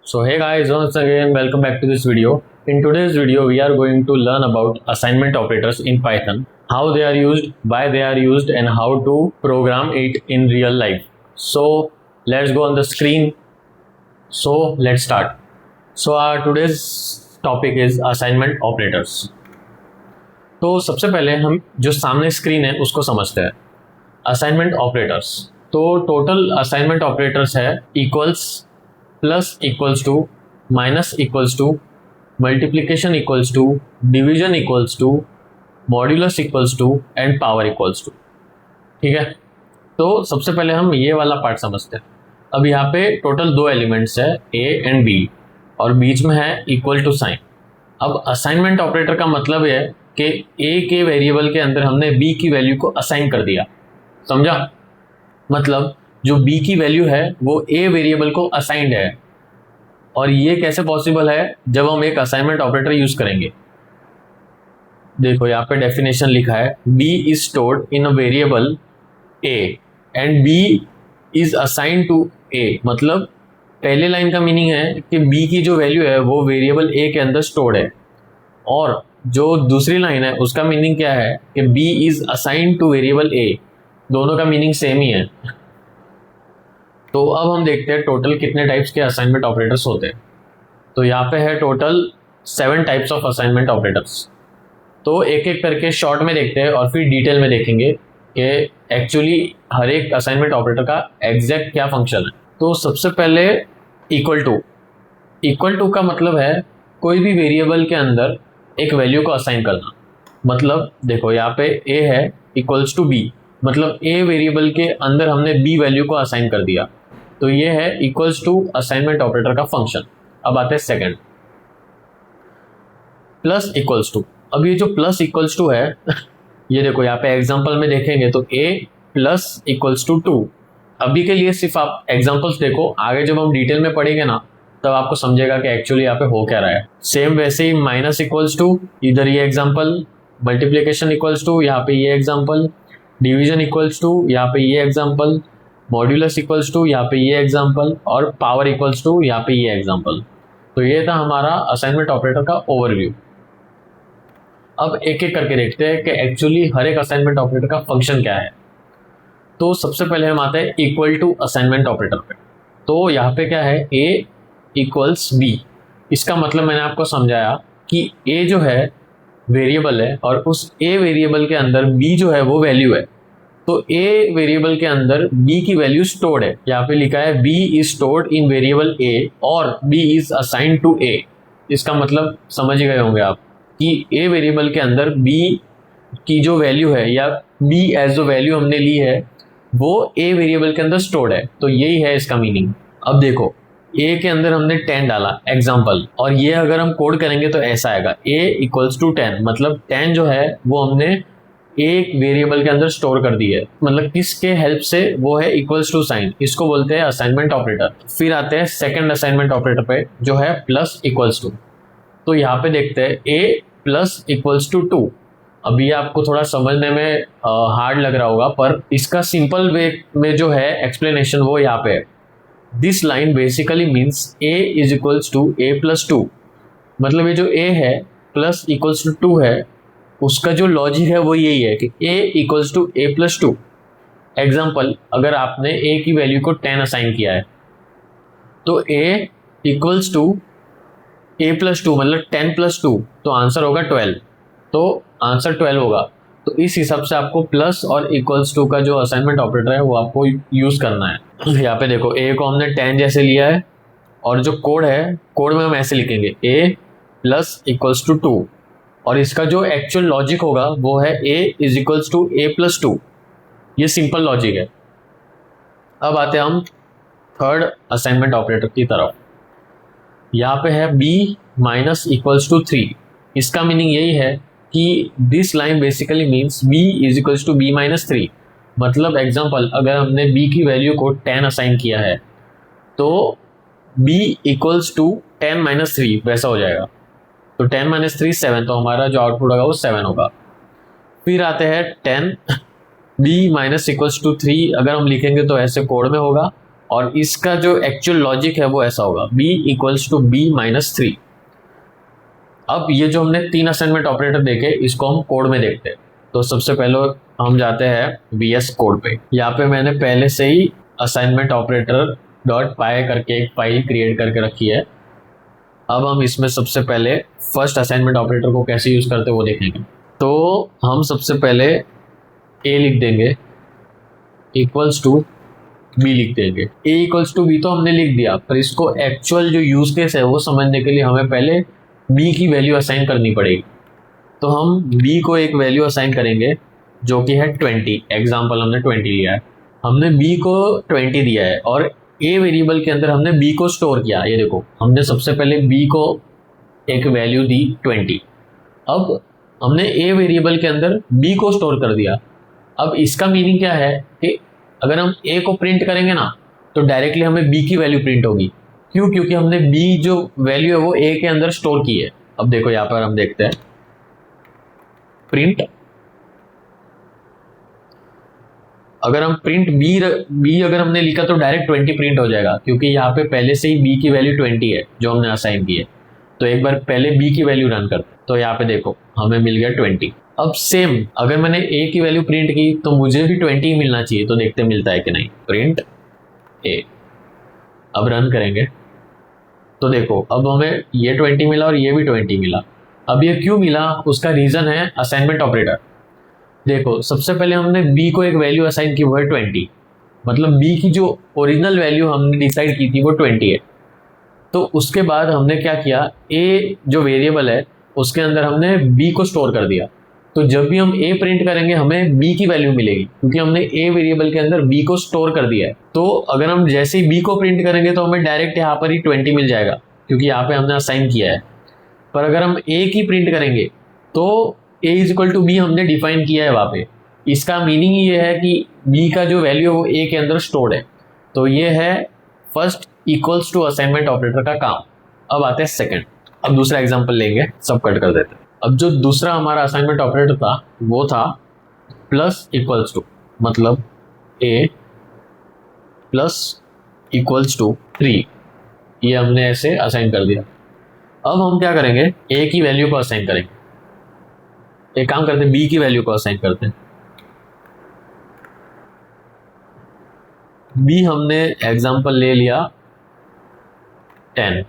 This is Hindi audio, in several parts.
So hey guys, once again welcome back to this video. In today's video we are going to learn about assignment operators in Python, how they are used, why they are used and how to program it in real life. So let's go on the screen. So let's start. So our today's topic is assignment operators. तो सबसे पहले हम जो सामने स्क्रीन है उसको समझते हैं. असाइनमेंट ऑपरेटर्स, तो टोटल असाइनमेंट ऑपरेटर्स है equals, plus equals to, minus equals to, multiplication equals to, division equals to, modulus equals to and power equals to. ठीक है, तो सबसे पहले हम ये वाला पार्ट समझते हैं. अब यहाँ पे टोटल दो एलिमेंट्स है ए एंड बी और बीच में है इक्वल टू साइन. अब असाइनमेंट ऑपरेटर का मतलब है कि ए के वेरिएबल के अंदर हमने बी की वैल्यू को असाइन कर दिया. समझा? मतलब जो b की वैल्यू है वो a वेरिएबल को असाइंड है. और ये कैसे पॉसिबल है? जब हम एक असाइनमेंट ऑपरेटर यूज करेंगे. देखो यहाँ पे डेफिनेशन लिखा है b is stored in a variable a and b is assigned to a. मतलब पहले लाइन का मीनिंग है कि b की जो वैल्यू है वो वेरिएबल a के अंदर स्टोर्ड है, और जो दूसरी लाइन है उसका मीनिंग क्या है कि b is assigned two variable a. दोनों का मीनिंग सेम ही है. तो अब हम देखते हैं टोटल कितने टाइप्स के असाइनमेंट ऑपरेटर्स होते हैं. तो यहाँ पे है total 7 types of assignment operators. तो एक एक करके शॉर्ट में देखते हैं और फिर डिटेल में देखेंगे कि एक्चुअली हर एक असाइनमेंट ऑपरेटर का एग्जैक्ट क्या फंक्शन है. तो सबसे पहले इक्वल टू. इक्वल टू का मतलब है कोई भी वेरिएबल के अंदर एक वैल्यू को असाइन करना. मतलब देखो यहाँ पे ए है इक्वल्स टू बी, मतलब ए वेरिएबल के अंदर हमने बी वैल्यू को असाइन कर दिया. तो ये है इक्वल्स टू असाइनमेंट ऑपरेटर का फंक्शन. अब आते हैं सेकंड, प्लस इक्वल्स टू. अब ये जो प्लस इक्वल्स टू है ये देखो यहाँ पे एग्जांपल में देखेंगे तो a प्लस इक्वल्स टू 2. अभी के लिए सिर्फ आप एग्जांपल्स देखो, आगे जब हम डिटेल में पढ़ेंगे ना तब आपको समझेगा कि एक्चुअली यहाँ पे हो क्या रहा है. सेम वैसे ही माइनस इक्वल्स टू, इधर ये एग्जाम्पल, मल्टीप्लीकेशन इक्वल्स टू, यहाँ पे ये एग्जाम्पल, डिवीजन इक्वल्स टू, यहाँ पे ये एग्जाम्पल, मॉड्यूलस इक्वल्स टू, यहाँ पे ये एग्जाम्पल, और पावर इक्वल्स टू, यहाँ पे ये एग्जाम्पल. तो ये था हमारा असाइनमेंट ऑपरेटर का ओवरव्यू. अब एक एक करके देखते हैं कि एक्चुअली हर एक असाइनमेंट ऑपरेटर का फंक्शन क्या है. तो सबसे पहले हम आते हैं इक्वल टू असाइनमेंट ऑपरेटर पे. तो यहाँ पे क्या है, a इक्वल्स बी. इसका मतलब मैंने आपको समझाया कि a जो है वेरिएबल है और उस a वेरिएबल के अंदर b जो है वो वैल्यू है. तो a वेरिएबल के अंदर b की वैल्यू स्टोर्ड है. यहाँ पे लिखा है b is stored in variable a और b is assigned to a. इसका मतलब समझ गए होंगे आप कि a वेरिएबल के अंदर b की जो वैल्यू है या b एज जो वैल्यू हमने ली है वो a वेरिएबल के अंदर स्टोर्ड है. तो यही है इसका मीनिंग. अब देखो a के अंदर हमने 10 डाला एग्जाम्पल, और ये अगर हम कोड करेंगे तो ऐसा आएगा a इक्वल्स टू 10. मतलब 10 जो है वो हमने एक वेरिएबल के अंदर स्टोर कर दी है. मतलब किसके हेल्प से? वो है इक्वल्स टू साइन. इसको बोलते हैं असाइनमेंट ऑपरेटर. फिर आते हैं सेकंड असाइनमेंट ऑपरेटर पे जो है प्लस इक्वल्स टू. तो यहाँ पे देखते हैं a प्लस इक्वल्स टू 2. अभी आपको थोड़ा समझने में हार्ड लग रहा होगा, पर इसका सिंपल वे में जो है एक्सप्लेनेशन वो यहाँ पे है. This line basically means a is equals to a plus 2. मतलब ये जो a है प्लस इक्वल्स टू 2 है, उसका जो लॉजिक है वो यही है कि a equals to a plus 2. Example, अगर आपने a की वैल्यू को 10 असाइन किया है तो a equals to a plus 2 मतलब 10 प्लस 2, तो आंसर होगा 12. तो आंसर 12 होगा. तो इस हिसाब से आपको प्लस और इक्वल्स टू का जो असाइनमेंट ऑपरेटर है वो आपको यूज़ करना है. यहाँ पे देखो a को हमने 10 जैसे लिया है, और जो कोड है कोड में हम ऐसे लिखेंगे a प्लस इक्वल्स टू 2, और इसका जो एक्चुअल लॉजिक होगा वो है a is equals to a plus 2. ये सिंपल लॉजिक है. अब आते हैं हम थर्ड असाइनमेंट ऑपरेटर की तरफ. यहाँ पे है b माइनस इक्वल्स टू 3. इसका मीनिंग यही है कि this line basically means b is equals to b minus 3. मतलब एग्जाम्पल, अगर हमने b की वैल्यू को 10 असाइन किया है तो b इक्वल्स टू 10 माइनस 3 वैसा हो जाएगा. तो 10 माइनस 3 7, तो हमारा जो आउटपुट होगा वो 7 होगा. फिर आते हैं 10 b माइनस इक्वल्स टू 3. अगर हम लिखेंगे तो ऐसे कोड में होगा, और इसका जो एक्चुअल लॉजिक है वो ऐसा होगा, b equals to b minus 3। अब ये जो हमने 3 असाइनमेंट ऑपरेटर देखे, इसको हम कोड में देखते हैं। तो सबसे पहले हम जाते हैं VS कोड पे। यहाँ पे मैंने पहले से ही असाइनमेंट ऑपरेटर .py करके एक फाइल क्रिएट करके रखी है। अब हम इसमें सबसे पहले फर्स्ट असाइनमेंट ऑपरेटर को कैसे यूज़ करते हैं वो देखेंगे। तो हम सबसे पहले a लिख देंगे इक्वल्स टू b लिख देंगे। a इक्वल्स टू b तो हमने लिख दिया, पर इसको एक्चुअल जो यूज़ केस है वो समझने के लिए हमें पहले b की वैल्यू असाइन करनी पड़ेगी। तो हम b को एक वैल्यू असाइन करेंगे जो कि है 20। एग्जाम्पल हमने 20 लिया है, हमने b को 20 दिया है और a वेरिएबल के अंदर हमने b को स्टोर किया। ये देखो, हमने सबसे पहले b को एक वैल्यू दी 20। अब हमने a वेरिएबल के अंदर b को स्टोर कर दिया। अब इसका मीनिंग क्या है कि अगर हम a को प्रिंट करेंगे ना तो डायरेक्टली हमें b की वैल्यू प्रिंट होगी। क्यों? क्योंकि हमने b जो वैल्यू है वो a के अंदर स्टोर की है। अब देखो यहाँ पर हम देखते हैं प्रिंट, अगर हम प्रिंट b अगर हमने लिखा तो डायरेक्ट 20 प्रिंट हो जाएगा, क्योंकि यहाँ पे पहले से ही b की वैल्यू 20 है जो हमने असाइन की है। तो एक बार पहले b की वैल्यू रन करते, तो यहाँ पे देखो हमें मिल गया 20। अब सेम अगर मैंने a की वैल्यू प्रिंट की तो मुझे भी 20 ही मिलना चाहिए। तो देखते मिलता है कि नहीं, प्रिंट a। अब रन करेंगे तो देखो अब हमें ये 20 मिला और ये भी 20 मिला। अब ये क्यों मिला, उसका रीज़न है असाइनमेंट ऑपरेटर। देखो सबसे पहले हमने b को एक वैल्यू असाइन की, वो है 20। मतलब b की जो ओरिजिनल वैल्यू हमने डिसाइड की थी वो 20 है। तो उसके बाद हमने क्या किया, a जो वेरिएबल है उसके अंदर हमने b को स्टोर कर दिया। तो जब भी हम a प्रिंट करेंगे हमें b की वैल्यू मिलेगी, क्योंकि हमने a वेरिएबल के अंदर b को स्टोर कर दिया है। तो अगर हम जैसे ही b को प्रिंट करेंगे तो हमें डायरेक्ट यहाँ पर ही 20 मिल जाएगा, क्योंकि यहाँ पे हमने असाइन किया है। पर अगर हम a की प्रिंट करेंगे तो a is equal to b हमने डिफाइन किया है वहाँ पे। इसका मीनिंग ये है कि b का जो वैल्यू है वो a के अंदर स्टोर्ड है। तो ये है first equals to assignment operator का काम। अब आते हैं सेकंड। अब दूसरा एग्जांपल लेंगे, सब कट कर देते हैं। अब जो दूसरा हमारा असाइनमेंट ऑपरेटर था वो था प्लस इक्वल्स टू, मतलब a प्लस इक्वल्स टू 3। ये हमने ऐसे असाइन कर दिया। अब हम क्या करेंगे, a की वैल्यू को असाइन करेंगे। एक काम करते हैं, b की वैल्यू को असाइन करते हैं। b हमने एग्जांपल ले लिया 10।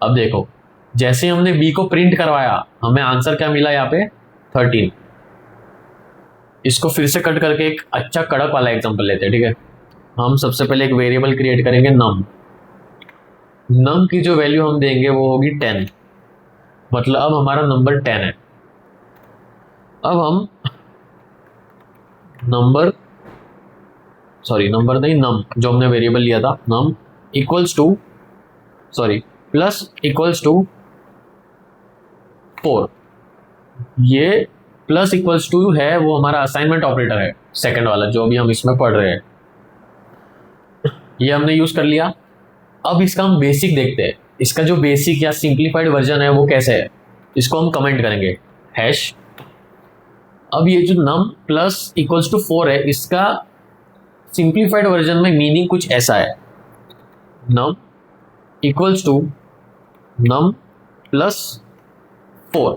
अब देखो जैसे हमने b को प्रिंट करवाया हमें आंसर क्या मिला, यहाँ पे 13। इसको फिर से कट करके एक अच्छा कड़क वाला एग्जांपल लेते हैं, ठीक है। हम सबसे पहले एक वेरिएबल क्रिएट करेंगे num की जो वैल्यू हम देंगे वो होगी 10। मतलब अब हमारा नंबर 10 है। अब हम नंबर नहीं, नम जो हमने वेरिएबल लिया था num equals to plus equals to 4। ये प्लस इक्वल्स टू है वो हमारा असाइनमेंट ऑपरेटर है, सेकंड वाला जो अभी हम इसमें पढ़ रहे हैं। ये हमने यूज कर लिया। अब इसका हम बेसिक देखते हैं। इसका जो बेसिक या सिंप्लीफाइड वर्जन है वो कैसे है, इसको हम कमेंट करेंगे हैश। अब ये जो नम प्लस इक्वल्स टू 4 है, इसका सिंप्लीफाइड वर्जन में मीनिंग कुछ ऐसा है, नम इक्वल्स टू नम प्लस 4।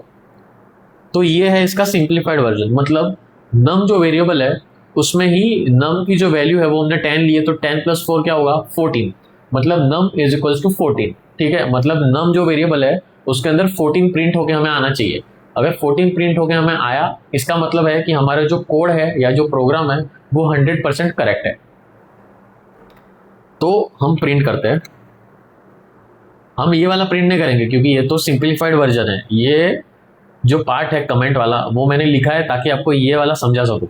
तो ये है इसका सिंप्लीफाइड वर्जन। मतलब नम जो वेरिएबल है उसमें ही नम की जो वैल्यू है वो हमने 10 लिए, तो 10 प्लस 4 क्या होगा 14। मतलब नम इज इक्वल्स टू 14, ठीक है। मतलब नम जो वेरिएबल है उसके अंदर 14 प्रिंट होके हमें आना चाहिए। अगर 14 प्रिंट होके हमें आया, इसका मतलब है कि हमारा जो कोड है या जो प्रोग्राम है वो 100% करेक्ट है। तो हम प्रिंट करते हैं। हम ये वाला प्रिंट नहीं करेंगे क्योंकि ये तो सिंप्लीफाइड वर्जन है। ये जो पार्ट है कमेंट वाला वो मैंने लिखा है ताकि आपको ये वाला समझा सकूं,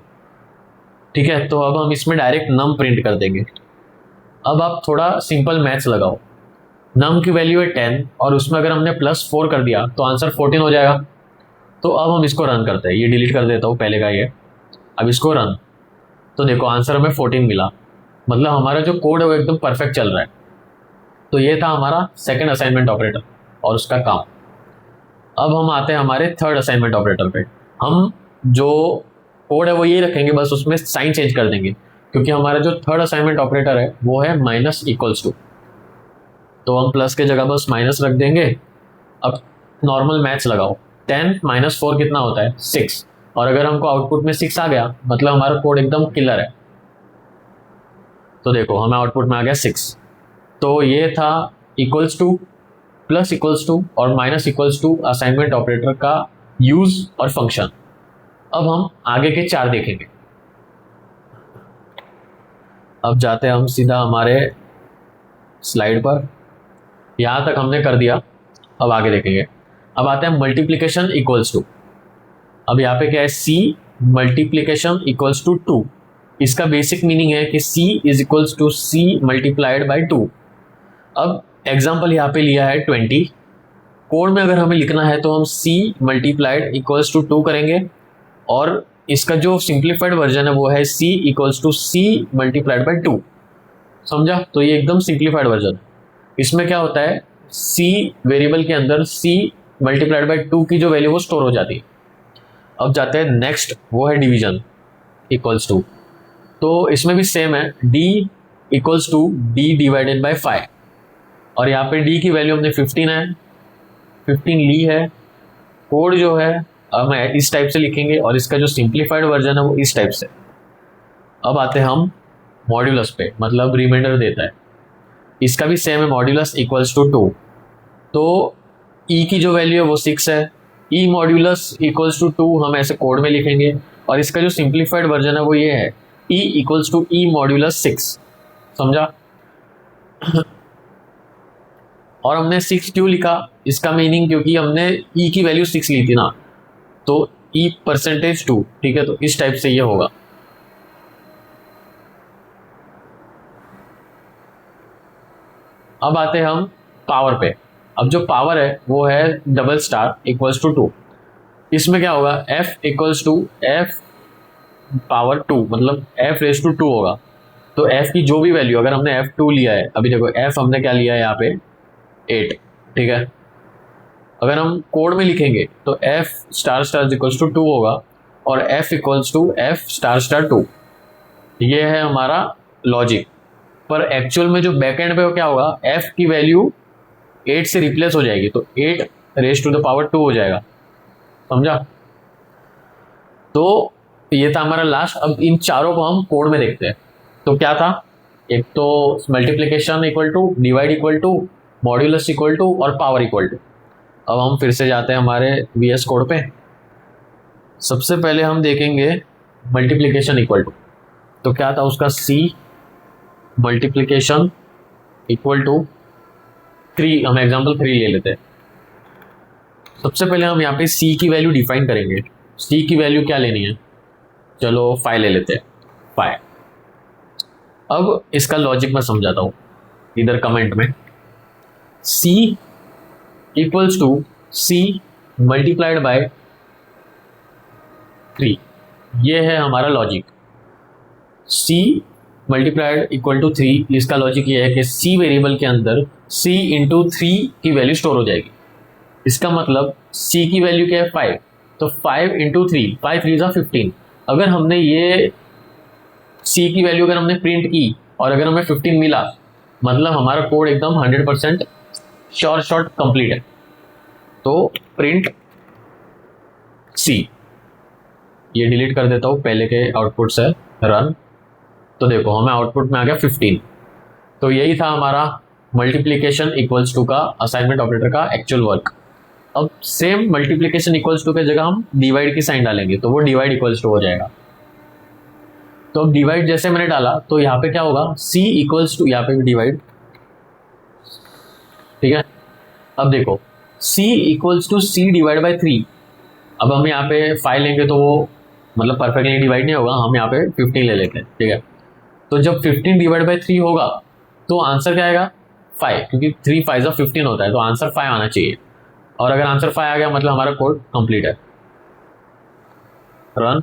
ठीक है। तो अब हम इसमें डायरेक्ट नम प्रिंट कर देंगे। अब आप थोड़ा सिंपल मैथ्स लगाओ। नम की वैल्यू है 10 और उसमें अगर हमने प्लस 4 कर दिया तो आंसर 14 हो जाएगा। तो अब हम इसको रन करते हैं। ये डिलीट कर देता हूँ पहले का ये। अब इसको रन, तो देखो आंसर हमें 14 मिला। मतलब हमारा जो कोड है वो एकदम परफेक्ट चल रहा है। तो ये था हमारा सेकंड असाइनमेंट ऑपरेटर। और उसका काम। अब हम आते हैं हमारे थर्ड असाइनमेंट ऑपरेटर पे। हम जो कोड है वो ये रखेंगे, बस उसमें साइन चेंज कर देंगे, क्योंकि हमारा जो थर्ड असाइनमेंट ऑपरेटर है वो है माइनस इक्वल्स टू, तो हम प्लस के जगह बस माइनस रख देंगे। अब नॉर्मल मैथ्स लगाओ, 10 माइनस 4 कितना होता है 6, और अगर हमको आउटपुट में 6 आ गया मतलब हमारा कोड एकदम क्लियर है। तो देखो हमें आउटपुट में आ गया 6। तो ये था equals to, plus equals to और minus equals to assignment operator का यूज और फंक्शन। अब हम आगे के 4 देखेंगे। अब जाते हैं हम सीधा हमारे स्लाइड पर, यहाँ तक हमने कर दिया। अब आगे देखेंगे। अब आते हैं मल्टीप्लिकेशन इक्वल्स टू। अब यहाँ पे क्या है, सी मल्टीप्लिकेशन इक्वल्स टू 2। इसका बेसिक मीनिंग है कि c is equals to c multiplied by 2। अब एग्जाम्पल यहाँ पे लिया है 20। कोड में अगर हमें लिखना है तो हम c मल्टीप्लाइड इक्वल्स टू 2 करेंगे, और इसका जो सिंप्लीफाइड वर्जन है वो है c equals to c multiplied by 2। समझा? तो ये एकदम सिंप्लीफाइड वर्जन। इसमें क्या होता है, c वेरिएबल के अंदर c मल्टीप्लाइड बाई 2 की जो वैल्यू वो स्टोर हो जाती है। अब जाते हैं नेक्स्ट, वो है डिवीजन इक्वल्स टू। तो इसमें भी सेम है, d equals to d divided by 5, और यहाँ पे d की वैल्यू हमने 15 है, 15 ली है। कोड जो है हम इस टाइप से लिखेंगे, और इसका जो सिंप्लीफाइड वर्जन है वो इस टाइप से। अब आते हैं हम मॉड्यूलस पे, मतलब रिमाइंडर देता है। इसका भी सेम है, मॉड्यूलस इक्वल्स टू 2। तो e की जो वैल्यू है वो 6 है, e मॉड्यूलस इक्वल्स टू 2 हम ऐसे कोड में लिखेंगे, और इसका जो सिंप्लीफाइड वर्जन है वो ये है, e equals to e modulus 6। समझा? और हमने 6 क्यों लिखा, इसका मीनिंग क्योंकि हमने e की वैल्यू 6 ली थी ना, तो e परसेंटेज 2, ठीक है, तो इस टाइप से ये होगा। अब आते हैं हम पावर पे। अब जो पावर है वो है डबल स्टार इक्वल्स टू 2। इसमें क्या होगा, f equals to f power 2, मतलब f रेस टू 2 होगा। तो f की जो भी वैल्यू, अगर हमने f2 लिया है, अभी देखो f हमने क्या लिया है यहाँ पे 8, ठीक है। अगर हम कोड में लिखेंगे तो f star star equals to 2 होगा, और f equals to f star star 2। ये है हमारा लॉजिक। पर एक्चुअल में जो बैकएंड पे वो क्या होगा, f की वैल्यू 8 से रिप्लेस हो जाएगी, तो 8 रेस टू द पावर 2 हो जाएगा। समझा? तो ये था हमारा लास्ट। अब इन चारों को हम कोड में देखते हैं। तो क्या था, एक तो multiplication equal to, divide equal to, modulus equal to और पावर इक्वल टू। अब हम फिर से जाते हैं हमारे VS कोड पे। सबसे पहले हम देखेंगे मल्टीप्लिकेशन इक्वल टू। तो क्या था उसका, c मल्टीप्लिकेशन इक्वल टू 3। हम एग्जाम्पल 3 ले लेते हैं। सबसे पहले हम यहाँ पे c की वैल्यू डिफाइन करेंगे। c की वैल्यू क्या लेनी है, चलो 5 ले लेते हैं, 5। अब इसका लॉजिक मैं समझाता हूँ इधर कमेंट में। c equals to c multiplied by 3, ये है हमारा logic. c multiplied equal to 3, इसका लॉजिक ये है कि c वेरिएबल के अंदर c इंटू 3 की वैल्यू स्टोर हो जाएगी। इसका मतलब c की वैल्यू क्या है 5, तो 5 इंटू 3, 5 3 जा 15। अगर हमने ये c की वैल्यू अगर हमने प्रिंट की और अगर हमें 15 मिला, मतलब हमारा कोड एकदम 100% शॉर्ट कंप्लीट है। तो प्रिंट c, ये डिलीट कर देता हूँ पहले के आउटपुट से, रन। तो देखो हमें आउटपुट में आ गया 15। तो यही था हमारा मल्टीप्लिकेशन इक्वल्स टू का असाइनमेंट ऑपरेटर का एक्चुअल वर्क। अब सेम मल्टीप्लिकेशन इक्वल्स टू के जगह हम डिवाइड की साइन डालेंगे, तो वो डिवाइड इक्वल्स टू हो जाएगा। तो अब डिवाइड जैसे मैंने डाला तो यहाँ पे क्या होगा, c इक्वल्स टू, यहाँ पे भी डिवाइड, ठीक है। अब देखो c equals to c divide by 3। अब हम यहाँ पे 5 लेंगे तो वो मतलब परफेक्टली डिवाइड नहीं होगा, हम यहाँ पे 15 ले लेते हैं, ठीक है। तो जब 15 डिवाइड बाई 3 होगा तो आंसर क्या आएगा 5, क्योंकि 3 5 जा 15 होता है, तो आंसर 5 आना चाहिए। और अगर आंसर 5 आ गया मतलब हमारा कोड कंप्लीट है। रन,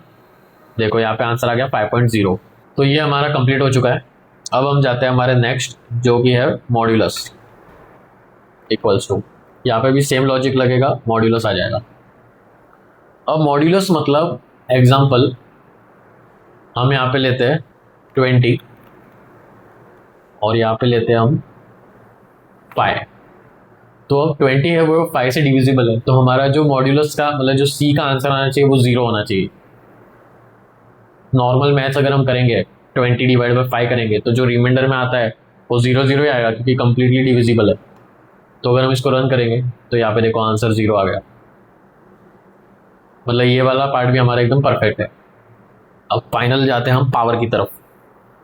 देखो यहाँ पे आंसर आ गया 5.0। तो ये हमारा कंप्लीट हो चुका है। अब हम जाते हैं हमारे नेक्स्ट, जो कि है मॉड्यूलस इक्वल्स टू। यहाँ पे भी सेम लॉजिक लगेगा, मॉड्यूलस आ जाएगा। अब मॉड्यूलस मतलब एग्जाम्पल हम यहाँ पे लेते हैं 20 और यहाँ पे लेते हैं हम 5। तो अब 20 है वो 5 से डिविजिबल है, तो हमारा जो मॉड्यूलस का मतलब जो सी का आंसर आना चाहिए वो 0 होना चाहिए। नॉर्मल मैथ्स अगर हम करेंगे 20 डिवाइड बाई 5 करेंगे तो जो रिमाइंडर में आता है वो 0 0 ही आएगा, क्योंकि कंप्लीटली डिविजिबल है। तो अगर हम इसको रन करेंगे तो यहाँ पे देखो आंसर 0 आ गया। मतलब ये वाला पार्ट भी हमारा एकदम परफेक्ट है। अब फाइनल जाते हैं हम पावर की तरफ,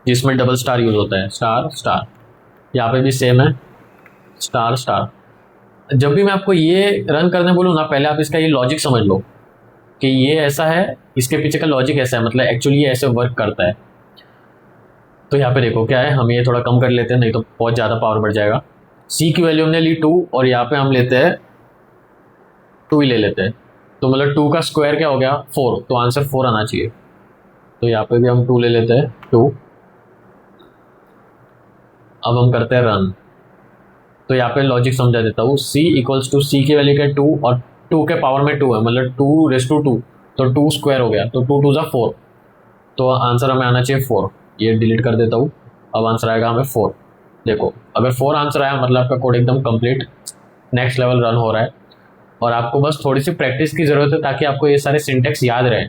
जिसमें डबल स्टार यूज होता है, स्टार स्टार। यहाँ पे भी सेम है, स्टार स्टार। जब भी मैं आपको ये रन करने बोलूँ ना, पहले आप इसका ये लॉजिक समझ लो कि ये ऐसा है, इसके पीछे का लॉजिक ऐसा है, मतलब एक्चुअली ये ऐसे वर्क करता है। तो यहाँ पे देखो क्या है, हम ये थोड़ा कम कर लेते हैं, नहीं तो बहुत ज़्यादा पावर बढ़ जाएगा। सी की वैल्यू हमने ली 2 और यहाँ पे हम लेते हैं 2 ही ले लेते हैं। तो मतलब 2 का स्क्वायर क्या हो गया 4, तो आंसर 4 आना चाहिए। तो यहाँ पे भी हम 2 ले लेते हैं 2। अब हम करते हैं रन। तो यहाँ पे लॉजिक समझा देता हूँ। सी इक्वल्स टू सी की वैल्यू क्या 2 और 2 के पावर में 2 है, मतलब 2 2, तो 2 स्क्वायर हो गया, तो 2 2 4। तो आंसर हमें आना चाहिए 4। ये डिलीट कर देता हूँ, अब आंसर आएगा हमें 4। देखो अगर 4 आंसर आया मतलब आपका कोड एकदम कंप्लीट नेक्स्ट लेवल रन हो रहा है। और आपको बस थोड़ी सी प्रैक्टिस की ज़रूरत है ताकि आपको ये सारे सिंटेक्स याद रहे।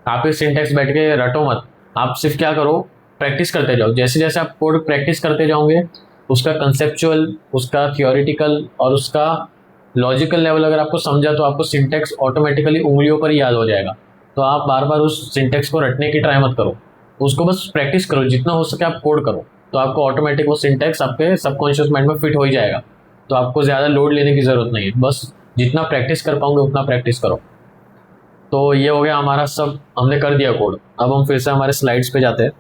आप इस सिंटेक्स बैठ के रटो मत, आप सिर्फ क्या करो, प्रैक्टिस करते जाओ। जैसे जैसे आप कोड प्रैक्टिस करते जाओगे उसका कंसेप्चुअल, उसका थियोरिटिकल और उसका लॉजिकल लेवल अगर आपको समझा तो आपको सिंटेक्स ऑटोमेटिकली उंगलियों पर ही याद हो जाएगा। तो आप बार बार उस सिंटेक्स को रटने की ट्राई मत करो, उसको बस प्रैक्टिस करो, जितना हो सके आप कोड करो, तो आपको ऑटोमेटिक वो सिंटेक्स आपके सबकॉन्शियस माइंड में फिट हो ही जाएगा। तो आपको ज़्यादा लोड लेने की ज़रूरत नहीं है, बस जितना प्रैक्टिस कर पाओगे उतना प्रैक्टिस करो। तो ये हो गया हमारा, सब हमने कर दिया कोड। अब हम फिर से हमारे स्लाइड्स पे जाते हैं।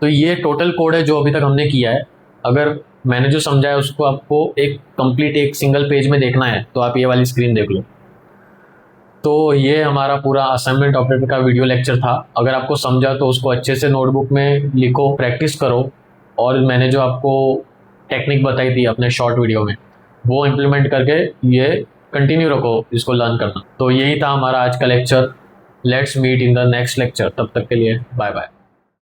तो ये टोटल कोड है जो अभी तक हमने किया है। अगर मैंने जो समझाया उसको आपको एक कंप्लीट एक सिंगल पेज में देखना है तो आप ये वाली स्क्रीन देख लो। तो ये हमारा पूरा असाइनमेंट ऑपरेटर का वीडियो लेक्चर था। अगर आपको समझा तो उसको अच्छे से नोटबुक में लिखो, प्रैक्टिस करो, और मैंने जो आपको टेक्निक बताई थी अपने शॉर्ट वीडियो में वो इम्प्लीमेंट करके ये कंटिन्यू रखो इसको लर्न करना। तो यही था हमारा आज का lecture. Let's meet in the next lecture. तब तक के लिए बाय बाय।